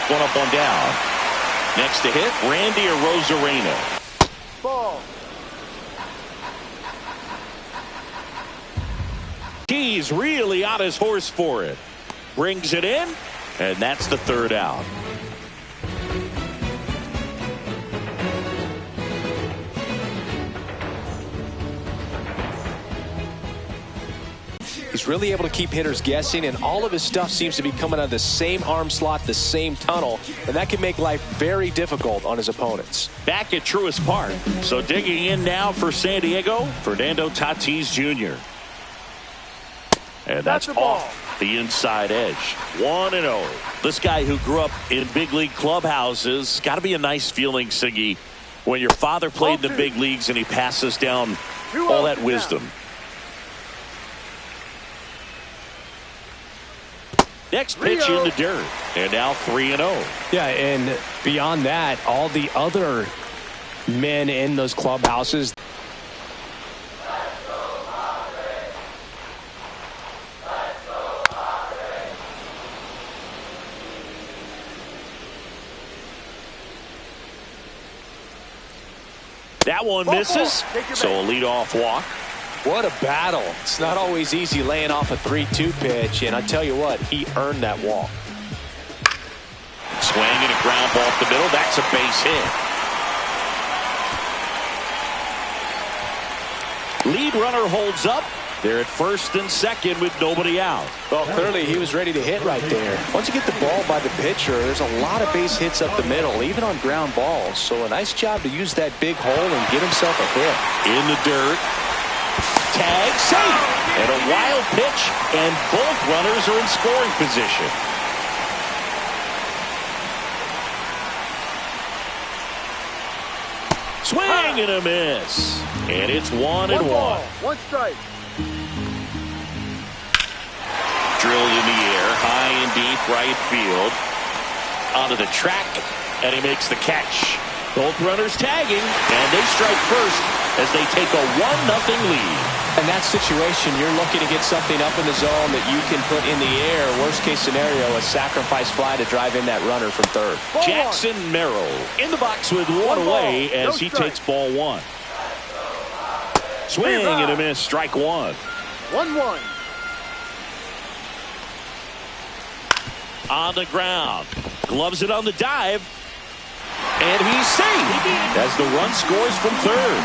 one up, one down. Next to hit, Randy Arozarena. Ball. He's really on his horse for it. Brings it in, and that's the third out. He's really able to keep hitters guessing, and all of his stuff seems to be coming out of the same arm slot, the same tunnel, and that can make life very difficult on his opponents. Back at Truist Park. So digging in now for San Diego, Fernando Tatis Jr. And that's off the inside edge. 1-0. This guy who grew up in big league clubhouses, got to be a nice feeling, Siggy, when your father played in the big leagues and he passes down all that wisdom. Next pitch in the dirt, and now 3-0. Yeah, and beyond that, all the other men in those clubhouses. That one misses, so a leadoff walk. What a battle. It's not always easy laying off a 3-2 pitch, and I tell you what, he earned that walk. Swing and a ground ball up the middle. That's a base hit. Lead runner holds up. They're at first and second with nobody out. Well, clearly he was ready to hit right there. Once you get the ball by the pitcher, there's a lot of base hits up the middle, even on ground balls. So a nice job to use that big hole and get himself a hit. In the dirt. Tag, safe, and a wild pitch, and both runners are in scoring position. Swing and a miss, and it's 1-1. One strike. Drilled in the air, high and deep right field, onto the track, and he makes the catch. Both runners tagging, and they strike first as they take a 1-0 lead. In that situation, you're looking to get something up in the zone that you can put in the air. Worst case scenario, a sacrifice fly to drive in that runner from third. Jackson Merrill in the box with one away as he takes ball one. Swing and a miss, strike one. 1-1. On the ground, gloves it on the dive, and he's safe as the run scores from third.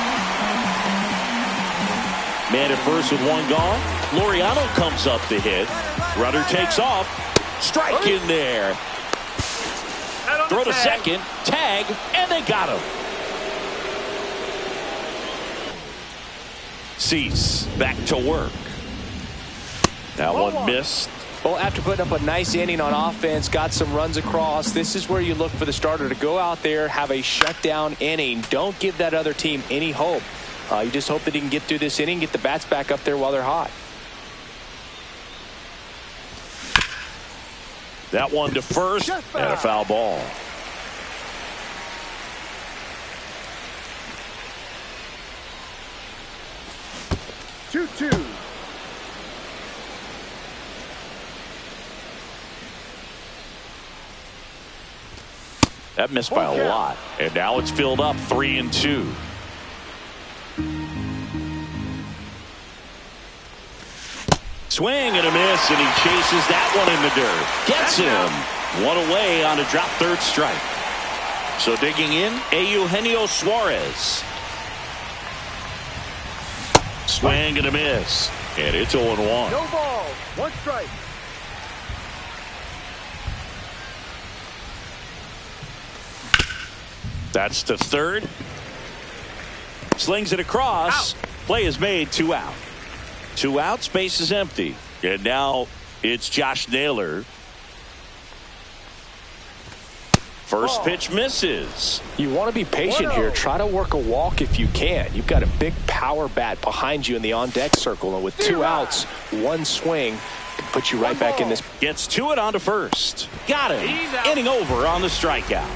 Man at first with one gone. Laureano comes up to hit. Runner takes off. Strike in there. Throw to second. Tag. And they got him. Cease back to work. That one missed. Well, after putting up a nice inning on offense, got some runs across, this is where you look for the starter to go out there, have a shutdown inning. Don't give that other team any hope. You just hope that he can get through this inning, get the bats back up there while they're hot. That one to first, and a foul ball. Two. That missed by a lot, and now it's filled up 3-2. Swing and a miss, and he chases that one in the dirt. Gets him. One away on a drop third strike. So digging in, Eugenio Suarez. Swing and a miss, and it's 0-1. No ball. One strike. That's to third. Slings it across. Play is made, 2 out. 2 outs, base is empty. And now it's Josh Naylor. First pitch misses. You want to be patient here. Try to work a walk if you can. You've got a big power bat behind you in the on-deck circle. And with 2 outs, 1 swing can put you right back in this. Gets to it onto first. Got him. Inning over on the strikeout.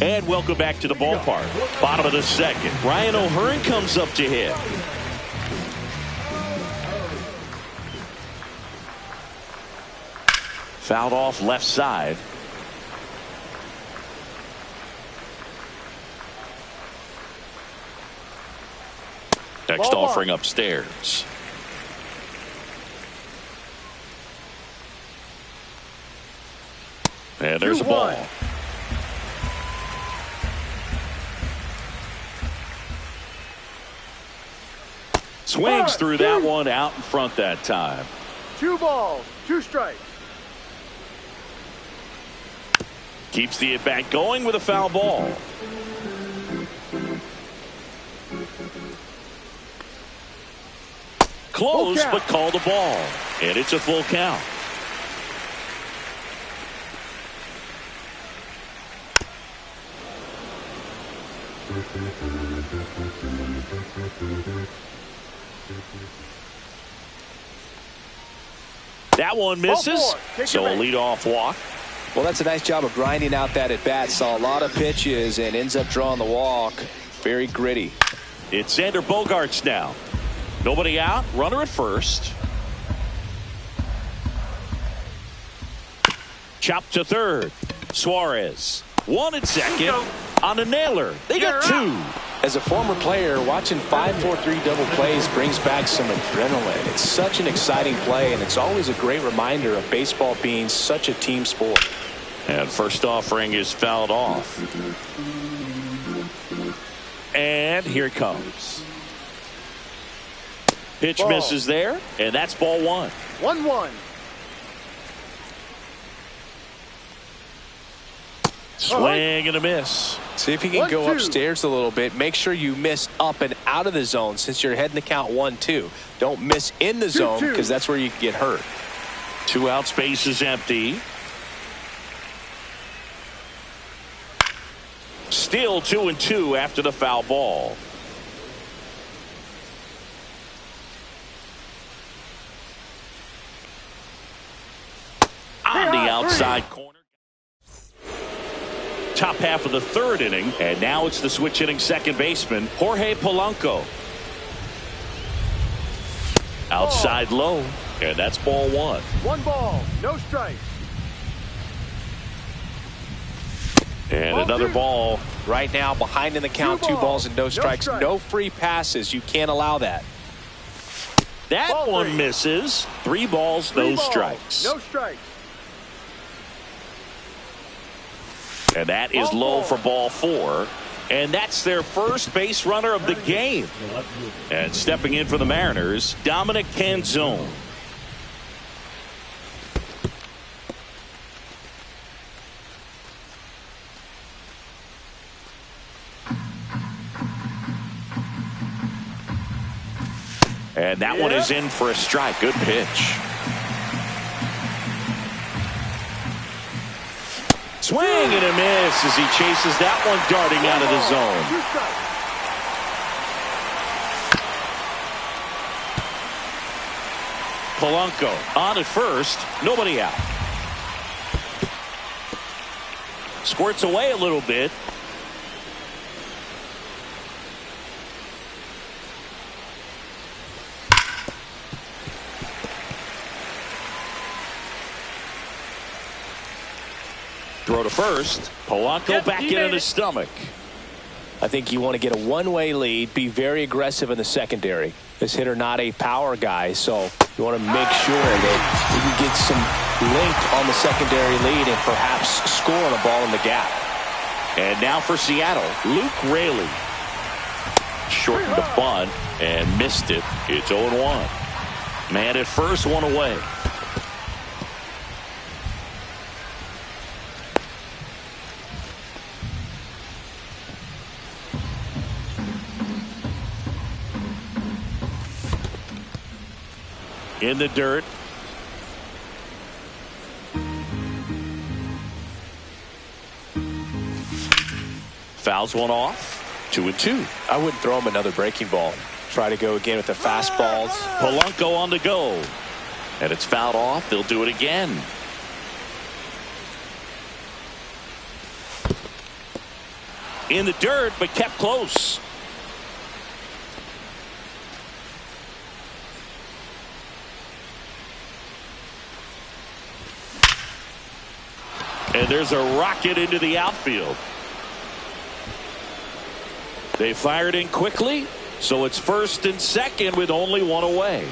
And welcome back to the ballpark. Bottom of the second. Ryan O'Hearn comes up to hit. Fouled off left side. Next Ball offering one. upstairs. And there's a ball. 2-1. Swings through that one out in front that time. 2 balls, 2 strikes. Keeps the at-bat going with a foul ball. Close, but called a ball. And it's a full count. That one misses, so a leadoff walk. Well, that's a nice job of grinding out that at-bat. Saw a lot of pitches and ends up drawing the walk. Very gritty. It's Xander Bogaerts now. Nobody out, runner at first. Chop to third. Suarez. 1 at second on a nailer. They got 2. As a former player, watching 5-4-3 double plays brings back some adrenaline. It's such an exciting play, and it's always a great reminder of baseball being such a team sport. And first offering is fouled off. And here it comes. Pitch Ball. misses there, and that's ball 1. 1-1. Swing and a miss. See if you can go upstairs a little bit. Make sure you miss up and out of the zone since you're heading the count 1-2. Don't miss in the zone because that's where you can get hurt. 2 out, space is empty. Still 2-2 after the foul ball. On the outside corner. Top half of the 3rd inning, and now it's the switch hitting second baseman, Jorge Polanco. Outside low, and that's ball 1. 1 ball, no strikes. And another ball. Right now, behind in the count, 2 balls and no strikes. No free passes. You can't allow that. That Ball one 3. misses. 3 balls, no strikes. No strikes. And that is low for ball 4. And that's their first base runner of the game. And stepping in for the Mariners, Dominic Canzone. And that one is in for a strike. Good pitch. Swing and a miss as he chases that one darting out of the zone. 2 strikes. Polanco on at first. Nobody out. Squirts away a little bit. Throw to first. Polanco back in his stomach. I think you want to get a one-way lead, be very aggressive in the secondary. This hitter not a power guy, so you want to make sure that you can get some length on the secondary lead and perhaps score on a ball in the gap. And now for Seattle, Luke Raley. Shortened the bunt and missed it. It's 0-1. Man at first, 1 away. In the dirt. Fouls one off. 2-2. I wouldn't throw him another breaking ball. Try to go again with the fastballs. Polanco on the go. And it's fouled off. They'll do it again. In the dirt, but kept close. And there's a rocket into the outfield. They fired in quickly, so it's first and second with only one away.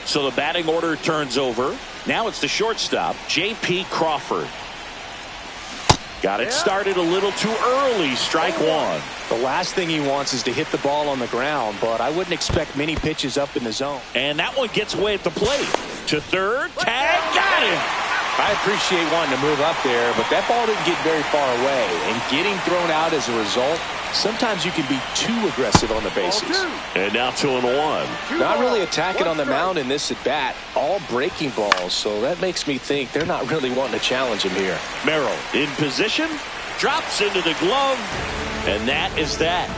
So the batting order turns over. Now it's the shortstop, J.P. Crawford. Got it started a little too early. Strike one. The last thing he wants is to hit the ball on the ground, but I wouldn't expect many pitches up in the zone. And that one gets away at the plate. To third, tag, got him. I appreciate wanting to move up there, but that ball didn't get very far away. And getting thrown out as a result, sometimes you can be too aggressive on the bases. And now 2-1. Not really attacking on the mound in this at-bat. All breaking balls, so that makes me think they're not really wanting to challenge him here. Merrill in position, drops into the glove, and that is that.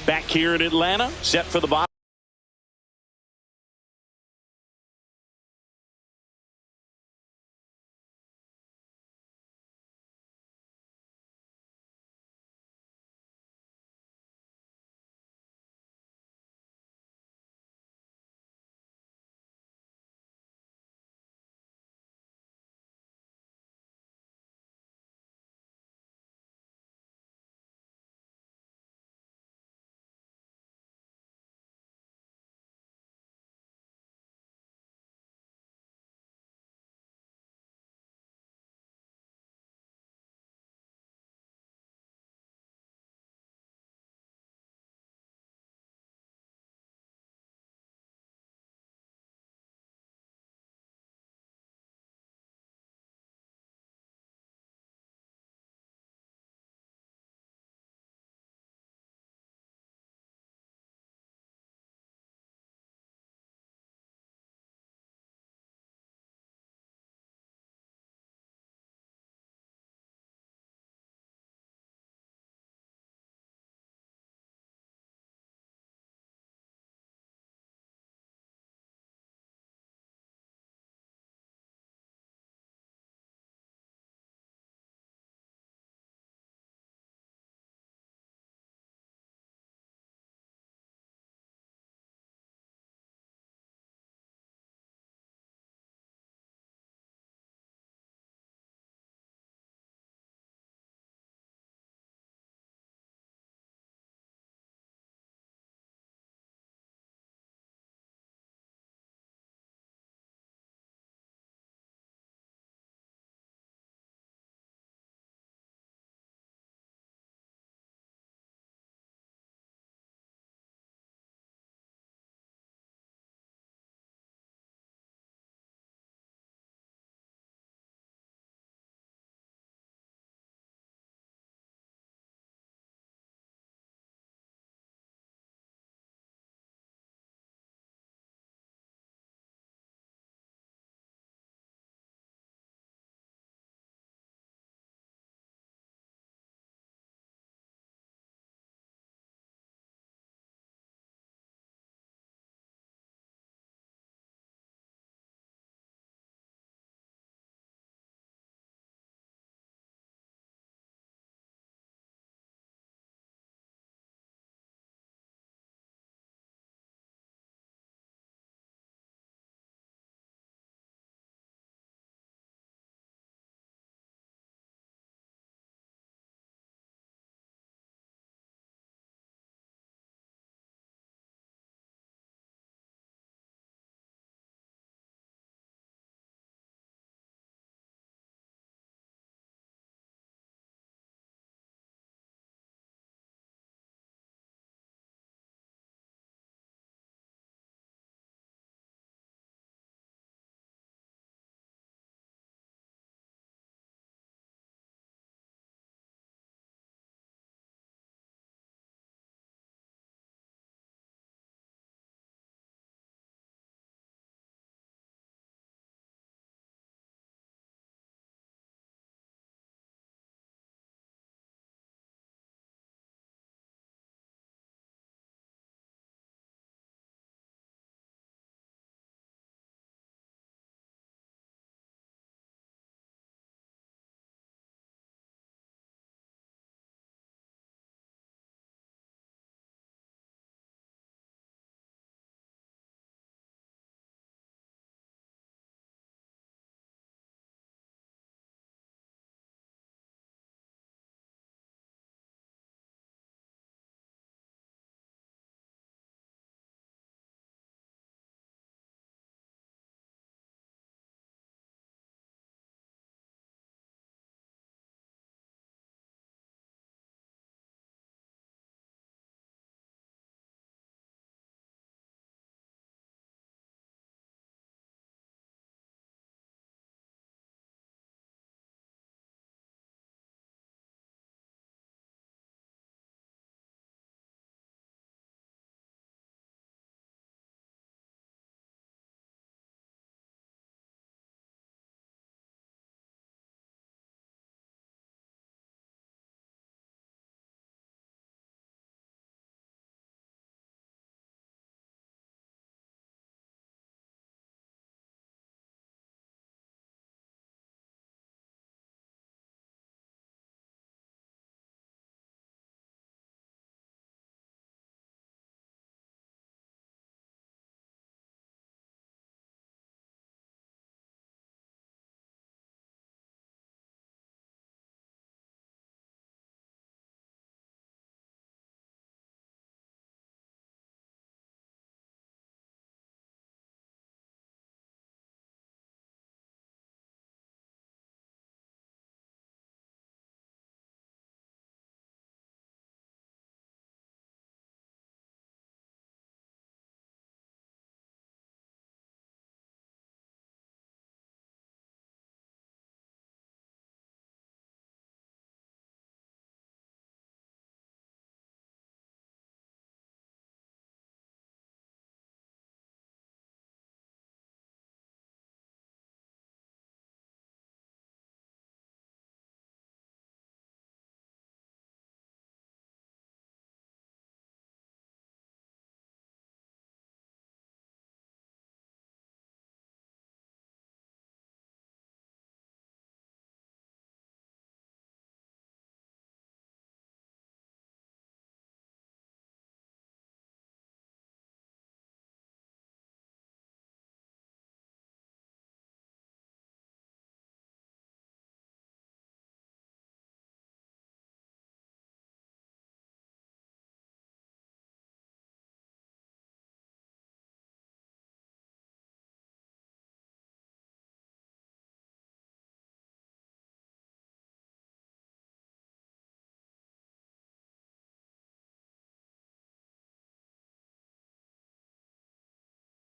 Back here in Atlanta, set for the bottom.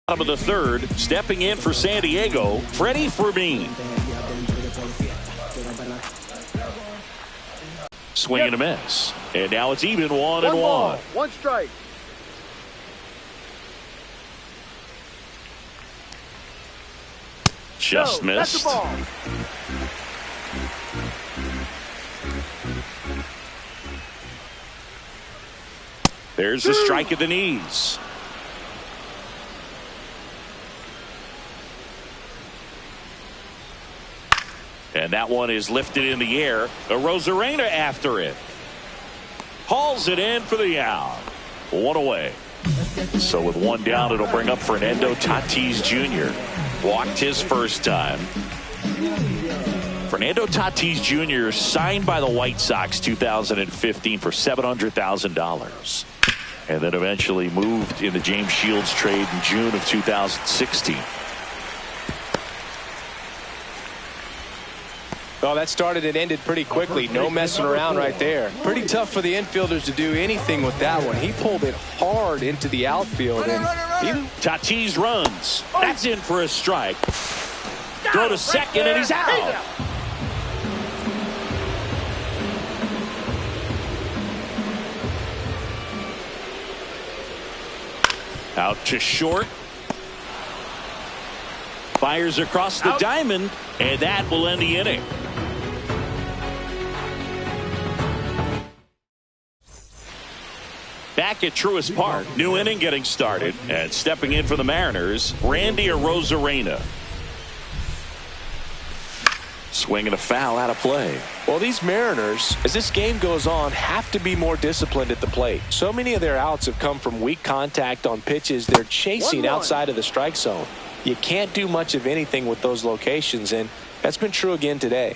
Bottom of the third, stepping in for San Diego, Freddie Fermin. Swing and a miss. And now it's even 1-1. One ball, one strike. Just missed. That's the ball. There's the strike at the knees. And that one is lifted in the air. Arozarena after it. Hauls it in for the out. One away. So with one down, it'll bring up Fernando Tatis Jr. Walked his first time. Fernando Tatis Jr. signed by the White Sox 2015 for $700,000. And then eventually moved in the James Shields trade in June of 2016. Well, that started and ended pretty quickly. No messing around right there. Pretty tough for the infielders to do anything with that one. He pulled it hard into the outfield. And Tatis runs. That's in for a strike. Throw to second, and he's out. Out to short. Fires across the diamond, and that will end the inning. Back at Truist Park, new inning getting started, and stepping in for the Mariners, Randy Arozarena. Swinging a foul out of play. Well, these Mariners, as this game goes on, have to be more disciplined at the plate. So many of their outs have come from weak contact on pitches they're chasing outside of the strike zone. You can't do much of anything with those locations, and that's been true again today.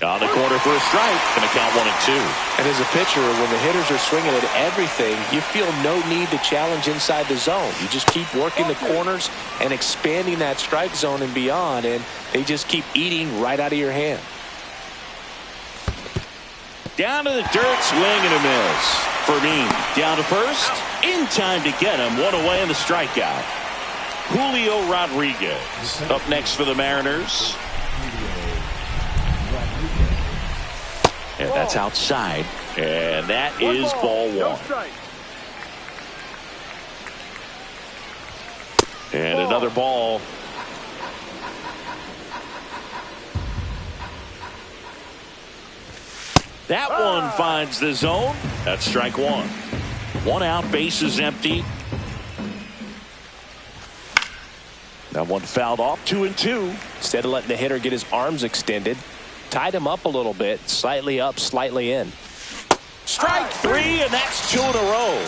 On the corner for a strike. Going to count 1-2. And as a pitcher, when the hitters are swinging at everything, you feel no need to challenge inside the zone. You just keep working the corners and expanding that strike zone and beyond, and they just keep eating right out of your hand. Down to the dirt, swing and a miss. Fermin down to first. In time to get him. One away in the strikeout. Julio Rodriguez up next for the Mariners. And that's outside. And that is ball one. And another ball. That one finds the zone. That's strike one. One out, base is empty. That one fouled off, 2-2. Instead of letting the hitter get his arms extended, tied him up a little bit, slightly up, slightly in. Strike three, and that's two in a row.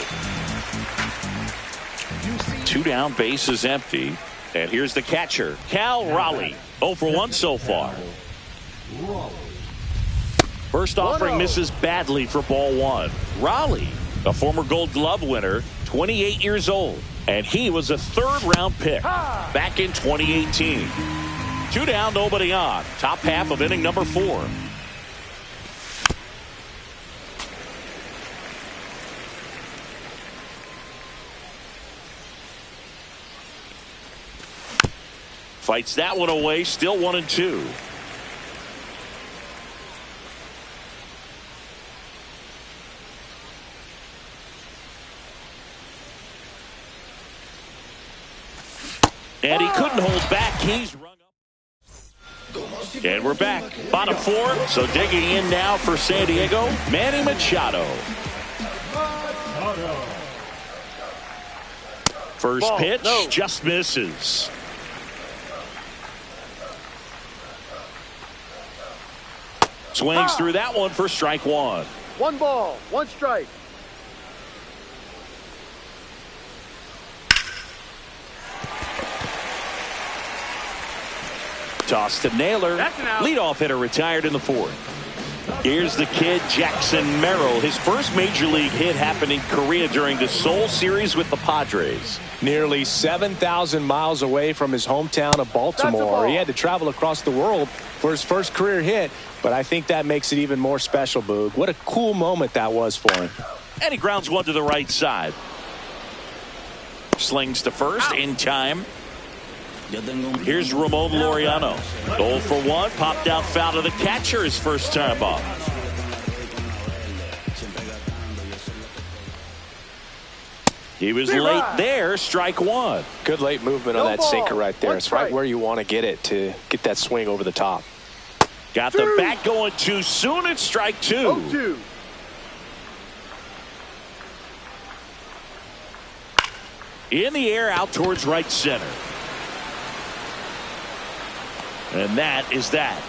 Two down, base is empty. And here's the catcher, Cal Raleigh. 0 for 1 so far. First offering misses badly for ball one. Raleigh, a former Gold Glove winner, 28 years old. And he was a third-round pick back in 2018. Two down, nobody on. Top half of inning number 4. Fights that one away, still 1-2. And he couldn't hold back. He's rung up. And we're back. Bottom 4. So digging in now for San Diego, Manny Machado. First pitch, just misses. Swings through that one for strike one. 1 ball, 1 strike. Toss to Naylor. Leadoff hitter retired in the 4th. Here's the kid, Jackson Merrill. His first major league hit happened in Korea during the Seoul series with the Padres. Nearly 7,000 miles away from his hometown of Baltimore. He had to travel across the world for his first career hit, but I think that makes it even more special, Boog. What a cool moment that was for him. And he grounds one to the right side. slings to first in time. Here's Ramon Laureano. 0 for 1. Popped out foul to the catcher his first time up. He was late there. Strike one. Good late movement on that sinker right there. It's right where you want to get it to get that swing over the top. Got the bat going too soon. It's strike two. 0-2. In the air out towards right center. And that is that.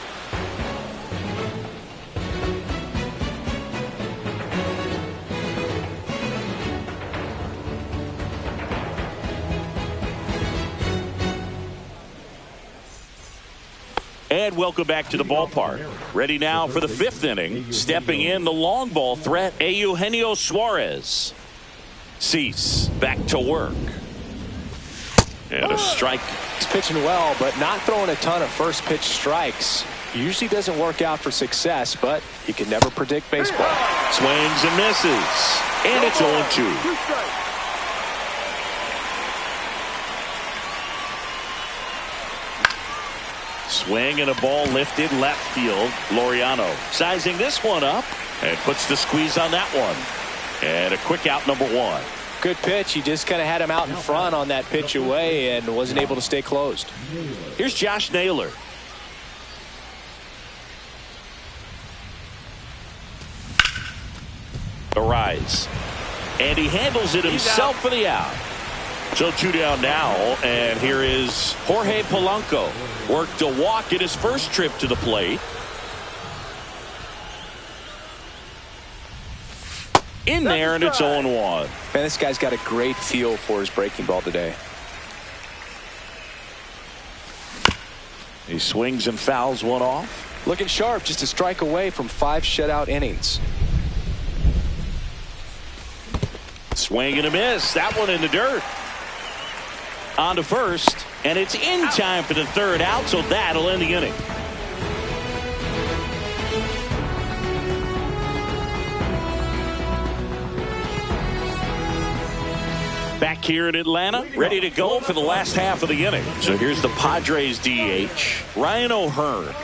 And welcome back to the ballpark. Ready now for the fifth inning. Stepping in the long ball threat, Eugenio Suarez. Cease back to work. And a strike. He's pitching well, but not throwing a ton of first pitch strikes. Usually doesn't work out for success, but you can never predict baseball. Swings and misses. And it's 0-2. Swing and a ball lifted left field. Laureano sizing this one up and puts the squeeze on that one. And a quick out, number one. Good pitch. He just kind of had him out in front on that pitch away and wasn't able to stay closed. Here's Josh Naylor. A rise. And he handles it himself for the out. So 2 down now, and here is Jorge Polanco. Worked a walk in his first trip to the plate. In there, and it's 0-1. Man, this guy's got a great feel for his breaking ball today. He swings and fouls one off. Looking sharp, just a strike away from 5 shutout innings. Swing and a miss. That one in the dirt. On to first, and it's in time for the third out, so that'll end the inning. Back here in Atlanta, ready to go for the last half of the inning. So here's the Padres DH, Ryan O'Hearn.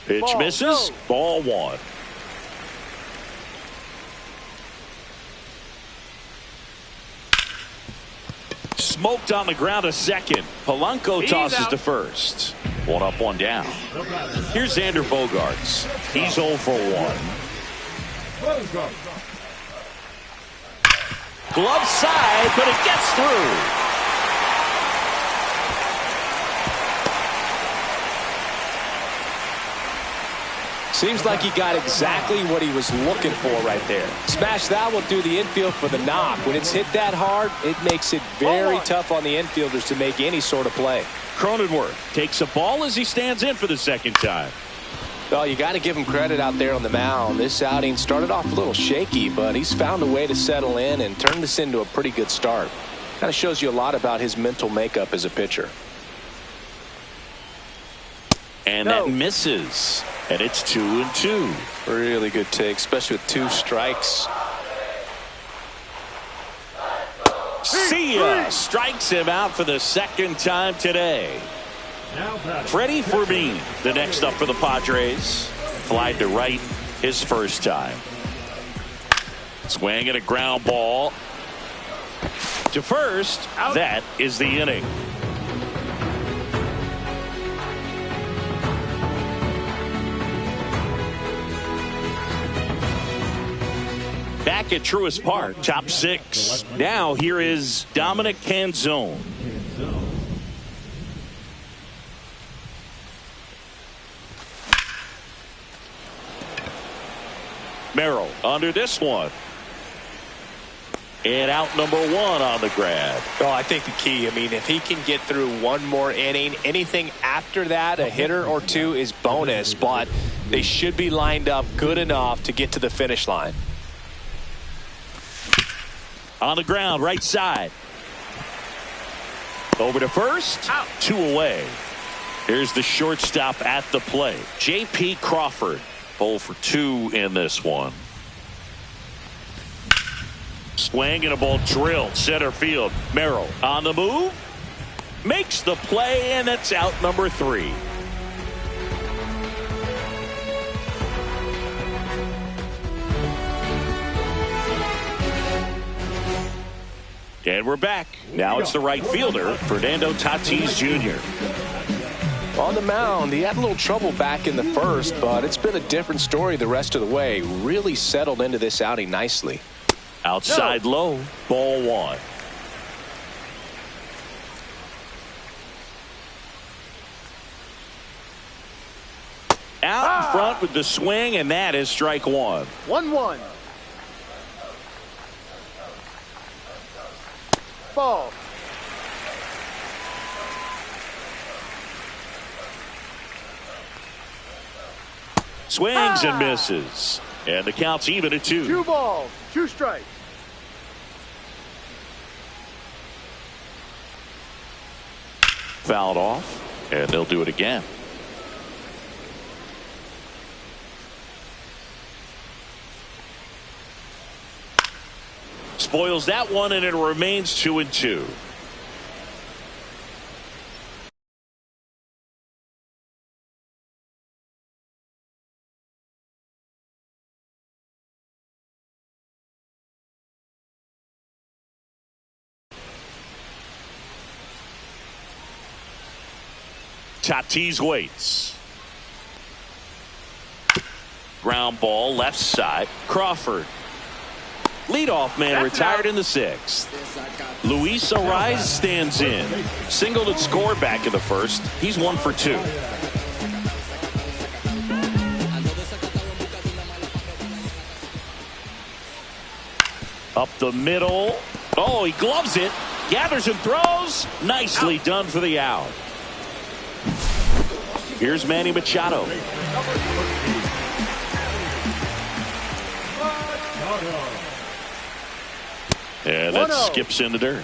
Pitch misses, ball one. Smoked on the ground a second. Polanco tosses to first. 1 up, 1 down. Here's Xander Bogaerts. He's 0 for 1. Glove side, but it gets through. Seems like he got exactly what he was looking for right there. Smash that one through the infield for the knock. When it's hit that hard, it makes it very tough on the infielders to make any sort of play. Cronenworth takes a ball as he stands in for the second time. Well, you got to give him credit out there on the mound. This outing started off a little shaky, but he's found a way to settle in and turn this into a pretty good start. Kind of shows you a lot about his mental makeup as a pitcher. And that misses. And it's 2-2. Really good take, especially with 2 strikes. See ya! Strikes him out for the second time today. Freddie Fermin, the next up for the Padres. Flied to right his first time. Swing and a ground ball to first. That is the inning. Back at Truist Park, top 6. Now here is Dominic Canzone. Merrill under this one. And out number 1 on the grab. Oh, I think the key, I mean, if he can get through one more inning, anything after that, a hitter or 2 is bonus, but they should be lined up good enough to get to the finish line. On the ground, right side. Over to first. Out. 2 away. Here's the shortstop at the plate. J.P. Crawford. 0 for 2 in this one. swing and a ball drilled center field. Merrill on the move. Makes the play, and that's out number 3. And we're back. Now it's the right fielder, Fernando Tatis Jr. On the mound, he had a little trouble back in the first, but it's been a different story the rest of the way. Really settled into this outing nicely. Outside low, ball 1. Out in front with the swing, and that is strike 1. 1-1. Ball. Swings and misses. And the count's even at 2. 2 balls, 2 strikes. Fouled off, and they'll do it again. Spoils that one, and it remains 2-2. Tatis waits. Ground ball left side. Crawford. Leadoff man retired in the 6th. Luis Ariz stands in. Singled and scored back in the first. He's 1 for 2. Up the middle. Oh, he gloves it. Gathers and throws. Nicely done for the out. Here's Manny Machado. And that skips in the dirt.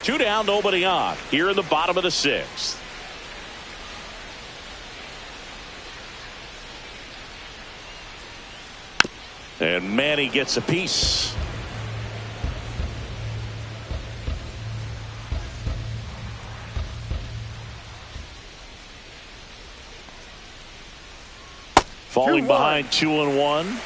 Two down, nobody on. Here in the bottom of the sixth. And Manny gets a piece. Falling behind 2-1.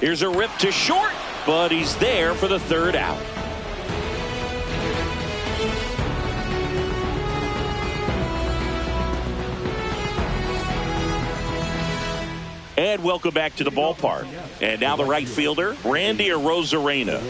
Here's a rip to short, but he's there for the third out. And welcome back to the ballpark. And now the right fielder, Randy Arozarena.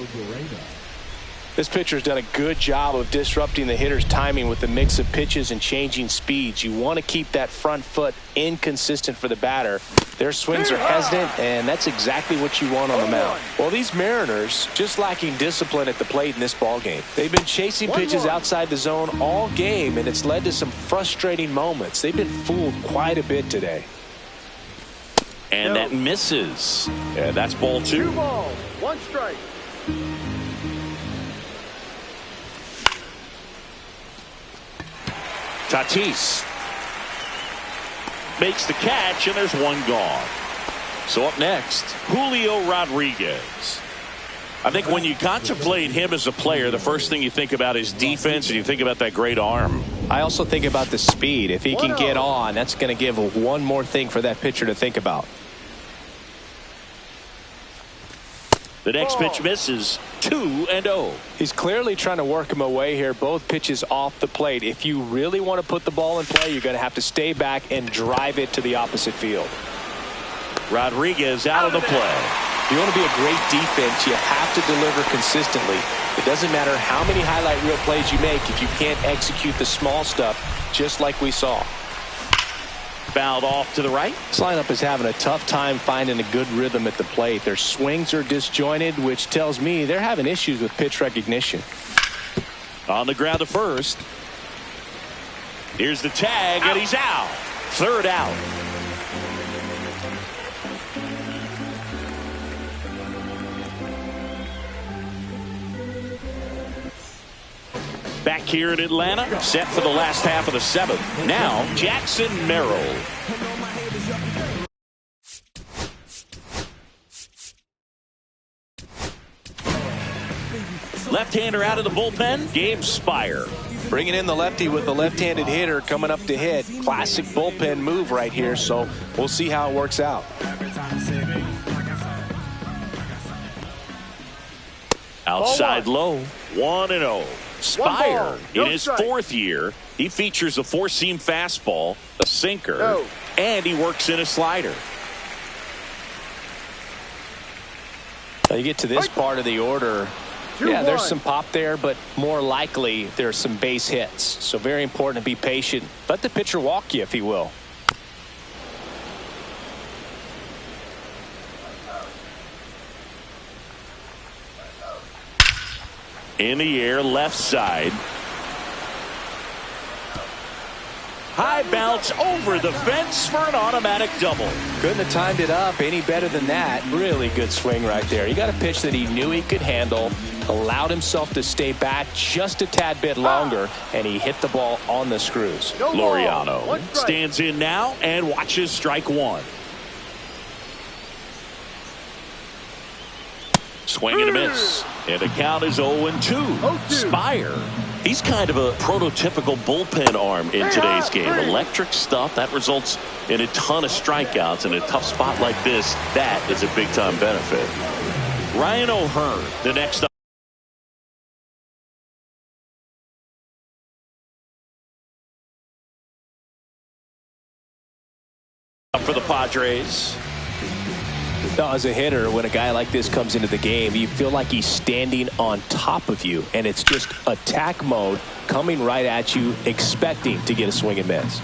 This pitcher's done a good job of disrupting the hitter's timing with the mix of pitches and changing speeds. You want to keep that front foot inconsistent for the batter. Their swings are hesitant, and that's exactly what you want on the mound. Well, these Mariners just lacking discipline at the plate in this ballgame. They've been chasing pitches outside the zone all game, and it's led to some frustrating moments. They've been fooled quite a bit today. And that misses. And that's ball 2. 2 balls, 1 strike. Tatis makes the catch, and there's one gone. So up next, Julio Rodriguez. I think when you contemplate him as a player, the first thing you think about is defense, and you think about that great arm. I also think about the speed. If he can get on, that's going to give one more thing for that pitcher to think about. The next pitch misses. 2-0. He's clearly trying to work him away here. Both pitches off the plate. If you really want to put the ball in play, you're going to have to stay back and drive it to the opposite field. Rodriguez out of the play. If you want to be a great defense, you have to deliver consistently. It doesn't matter how many highlight reel plays you make if you can't execute the small stuff, just like we saw. Fouled off to the right. This lineup is having a tough time finding a good rhythm at the plate. Their swings are disjointed, which tells me they're having issues with pitch recognition. On the ground to first. Here's the tag, and he's out. Third out. Back here in Atlanta, set for the last half of the 7th. Now, Jackson Merrill. Left-hander out of the bullpen, Gabe Spire. Bringing in the lefty with the left-handed hitter coming up to hit. Classic bullpen move right here, so we'll see how it works out. Outside low, 1-0. Spire, in his 4th year, he features a 4-seam fastball, a sinker, and he works in a slider. Now you get to this part of the order. Yeah, there's some pop there, but more likely there's some base hits. So very important to be patient. Let the pitcher walk you if he will. In the air, left side. High bounce over the fence for an automatic double. Couldn't have timed it up any better than that. Really good swing right there. You got a pitch that he knew he could handle, allowed himself to stay back just a tad bit longer, and he hit the ball on the screws. Laureano stands in now and watches strike 1. Swing and a miss. And the count is 0-2. Spire, he's kind of a prototypical bullpen arm in today's game. Electric stuff that results in a ton of strikeouts. In a tough spot like this, that is a big-time benefit. Ryan O'Hearn, the next up for the Padres. Now, as a hitter, when a guy like this comes into the game, you feel like he's standing on top of you, and it's just attack mode coming right at you, expecting to get a swing and miss.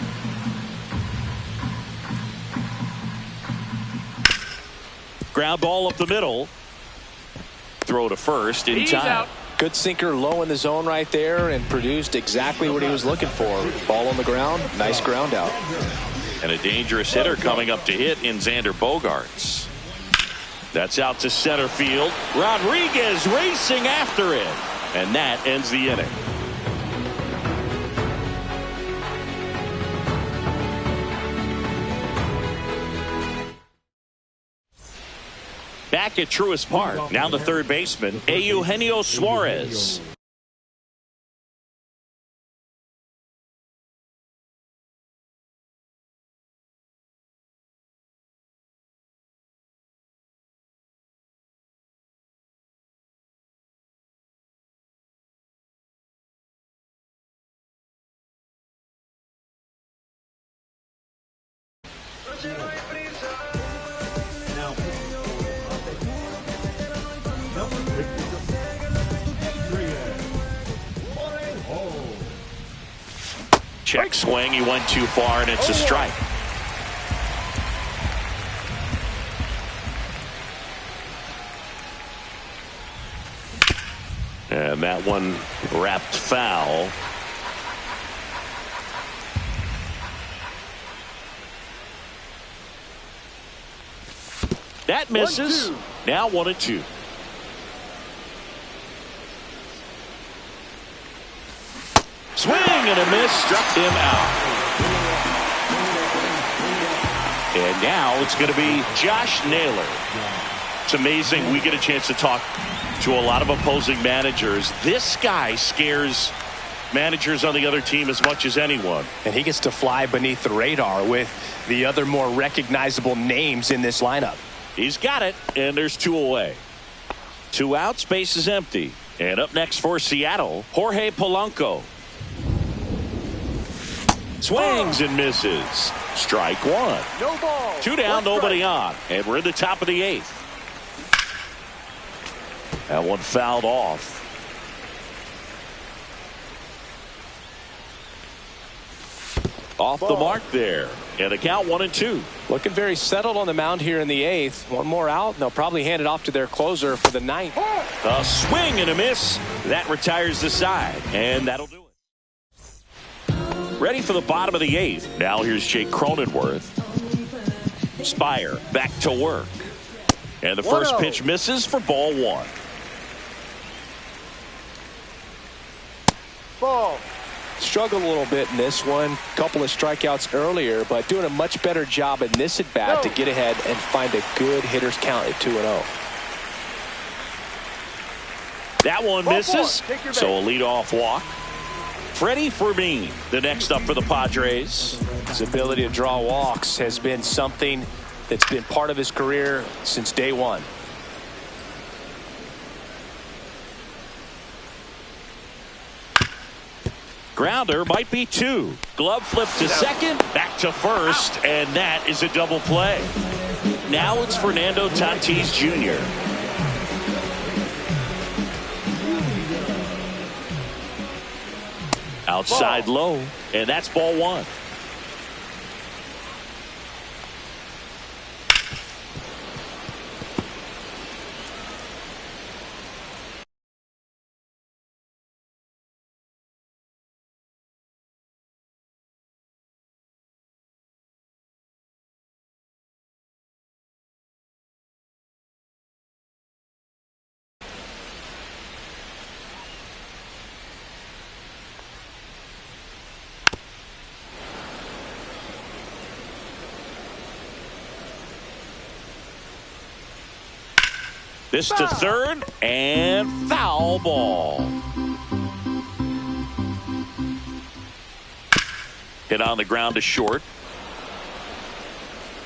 Ground ball up the middle. Throw to first in time. Good sinker low in the zone right there and produced exactly what he was looking for. Ball on the ground, nice ground out. And a dangerous hitter coming up to hit in Xander Bogaerts. That's out to center field. Rodriguez racing after it. And that ends the inning. Back at Truist Park, now the third baseman, Eugenio Suarez. Check swing, he went too far, and it's a strike. And that one wrapped foul. That misses. 1-2. Now 1-2. Swing and a miss, struck him out. And now it's going to be Josh Naylor. It's amazing. We get a chance to talk to a lot of opposing managers. This guy scares managers on the other team as much as anyone. And he gets to fly beneath the radar with the other more recognizable names in this lineup. He's got it, and there's 2 away. 2 outs, base is empty. And up next for Seattle, Jorge Polanco. Swings and misses. Strike 1. No ball. 2 down, 1 nobody strike. on. And we're in the top of the 8th. That one fouled off. Off the mark there. And the count 1-2. Looking very settled on the mound here in the 8th. One more out, and they'll probably hand it off to their closer for the 9th. A swing and a miss. That retires the side. And that'll do it. Ready for the bottom of the 8th. Now here's Jake Cronenworth. Spire back to work. And the first 1-0. pitch misses for ball 1. Ball. Struggled a little bit in this one. Couple of strikeouts earlier, but doing a much better job in this at bat to get ahead and find a good hitter's count at 2-0. That one Ball misses. 4. Take your So a base. leadoff walk. Freddie Fermin, the next up for the Padres. His ability to draw walks has been something that's been part of his career since day one. Grounder might be 2. Glove flip to second, back to first, and that is a double play. Now it's Fernando Tatis Jr. Outside low, and that's ball 1. This to third, and foul ball. Hit on the ground to short.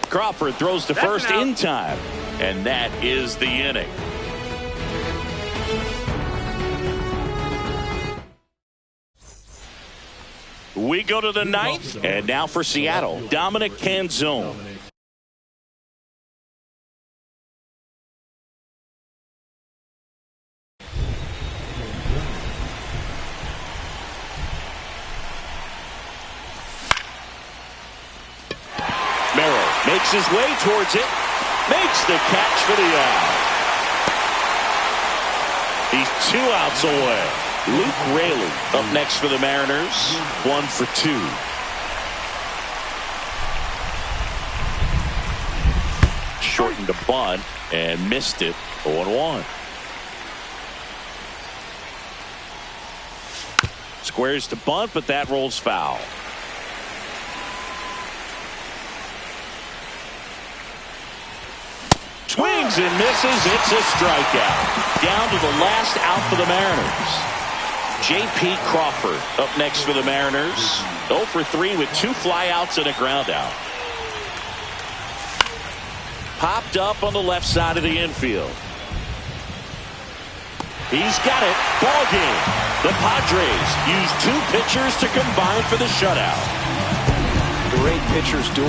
Crawford throws to first in time, and that is the inning. We go to the 9th, and now for Seattle, Dominic Canzone. Makes his way towards it. Makes the catch for the out. He's 2 outs away. Luke Raley up next for the Mariners. 1 for 2. shortened to bunt and missed it. 0-1. Squares to bunt, but that rolls foul. Swings and misses. It's a strikeout. Down to the last out for the Mariners. J.P. Crawford up next for the Mariners. 0 for 3 with 2 flyouts and a ground out. Popped up on the left side of the infield. He's got it. Ball game. The Padres use 2 pitchers to combine for the shutout. Great pitchers duel.